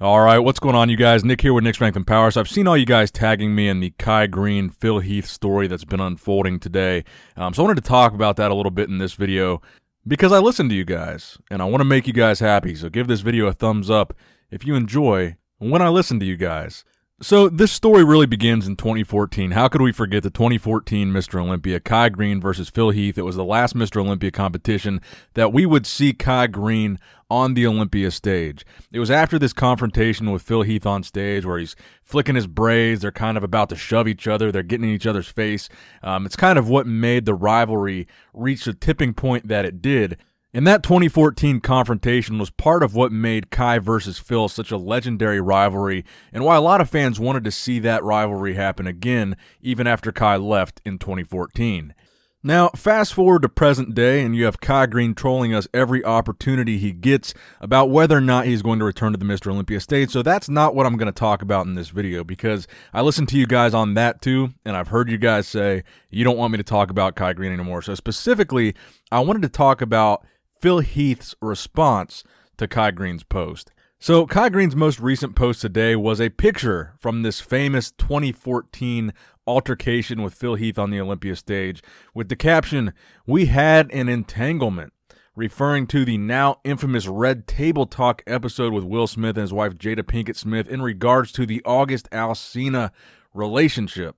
All right, what's going on, you guys? Nick here with Nick Strength and Power. So I've seen all you guys tagging me in the Kai Greene, Phil Heath story that's been unfolding today. So I wanted to talk about that a little bit in this video because I listen to you guys, and I want to make you guys happy. So give this video a thumbs up if you enjoy when I listen to you guys. So this story really begins in 2014. How could we forget the 2014 Mr. Olympia, Kai Greene versus Phil Heath? It was the last Mr. Olympia competition that we would see Kai Greene on the Olympia stage. It was after this confrontation with Phil Heath on stage where he's flicking his braids. They're kind of about to shove each other. They're getting in each other's face. It's kind of what made the rivalry reach the tipping point that it did. And that 2014 confrontation was part of what made Kai versus Phil such a legendary rivalry, and why a lot of fans wanted to see that rivalry happen again, even after Kai left in 2014. Now, fast forward to present day, and you have Kai Greene trolling us every opportunity he gets about whether or not he's going to return to the Mr. Olympia stage. So that's not what I'm going to talk about in this video, because I listened to you guys on that too, and I've heard you guys say you don't want me to talk about Kai Greene anymore. So specifically, I wanted to talk about Phil Heath's response to Kai Greene's post. So Kai Greene's most recent post today was a picture from this famous 2014 altercation with Phil Heath on the Olympia stage with the caption, "We had an entanglement," referring to the now infamous Red Table Talk episode with Will Smith and his wife Jada Pinkett Smith in regards to the August Alsina relationship.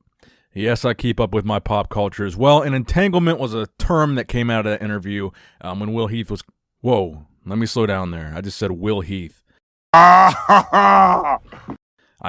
Yes, I keep up with my pop culture as well. An entanglement was a term that came out of that interview when Will Heath was... Whoa, let me slow down there. I just said Will Heath. I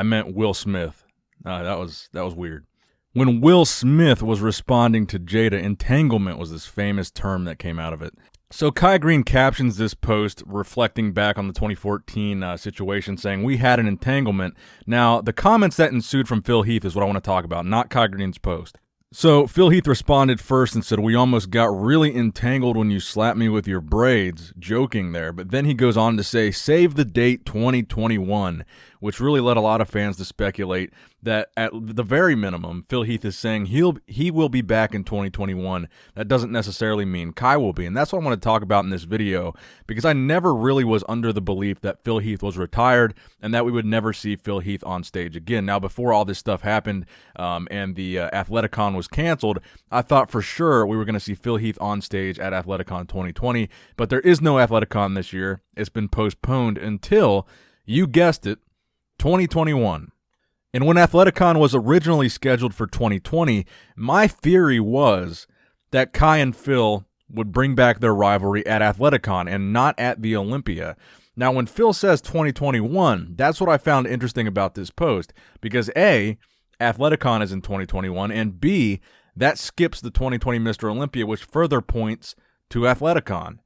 meant Will Smith. That was weird. When Will Smith was responding to Jada, entanglement was this famous term that came out of it. So Kai Greene captions this post reflecting back on the 2014 situation, saying, "We had an entanglement." Now, the comments that ensued from Phil Heath is what I want to talk about, not Kai Greene's post. So Phil Heath responded first and said, "We almost got really entangled when you slapped me with your braids," joking there. But then he goes on to say, "Save the date 2021, which really led a lot of fans to speculate that at the very minimum, Phil Heath is saying he will be back in 2021. That doesn't necessarily mean Kai will be. And that's what I want to talk about in this video, because I never really was under the belief that Phil Heath was retired and that we would never see Phil Heath on stage again. Now, before all this stuff happened and the Athleticon was canceled, I thought for sure we were going to see Phil Heath on stage at Athleticon 2020, but there is no Athleticon this year. It's been postponed until, you guessed it, 2021. And when Athleticon was originally scheduled for 2020, my theory was that Kai and Phil would bring back their rivalry at Athleticon and not at the Olympia. Now, when Phil says 2021, that's what I found interesting about this post, because A, Athleticon is in 2021, and B, that skips the 2020 Mr. Olympia, which further points to Athleticon.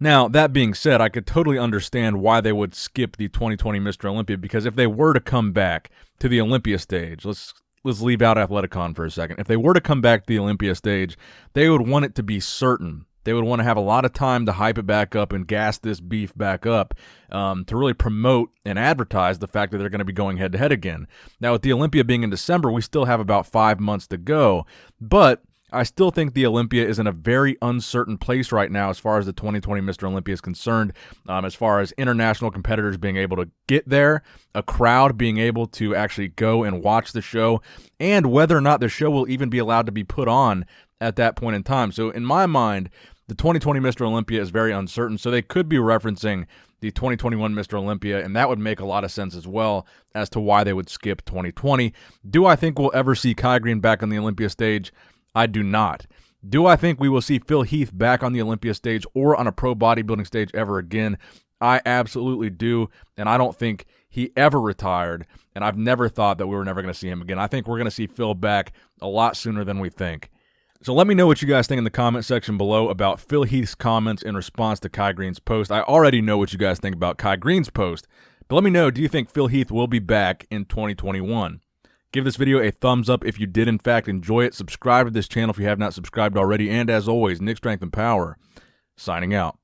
Now, that being said, I could totally understand why they would skip the 2020 Mr. Olympia, because if they were to come back to the Olympia stage, let's leave out Athleticon for a second. If they were to come back to the Olympia stage, they would want it to be certain. They would want to have a lot of time to hype it back up and gas this beef back up to really promote and advertise the fact that they're going to be going head-to-head again. Now, with the Olympia being in December, we still have about 5 months to go, but I still think the Olympia is in a very uncertain place right now as far as the 2020 Mr. Olympia is concerned, as far as international competitors being able to get there, a crowd being able to actually go and watch the show, and whether or not the show will even be allowed to be put on at that point in time. So in my mind, the 2020 Mr. Olympia is very uncertain, so they could be referencing the 2021 Mr. Olympia, and that would make a lot of sense as well as to why they would skip 2020. Do I think we'll ever see Kai Greene back on the Olympia stage? I do not. Do I think we will see Phil Heath back on the Olympia stage or on a pro bodybuilding stage ever again? I absolutely do, and I don't think he ever retired, and I've never thought that we were never going to see him again. I think we're going to see Phil back a lot sooner than we think. So let me know what you guys think in the comment section below about Phil Heath's comments in response to Kai Greene's post. I already know what you guys think about Kai Greene's post, but let me know, do you think Phil Heath will be back in 2021? Give this video a thumbs up if you did in fact enjoy it. Subscribe to this channel if you have not subscribed already. And as always, Nick Strength and Power, signing out.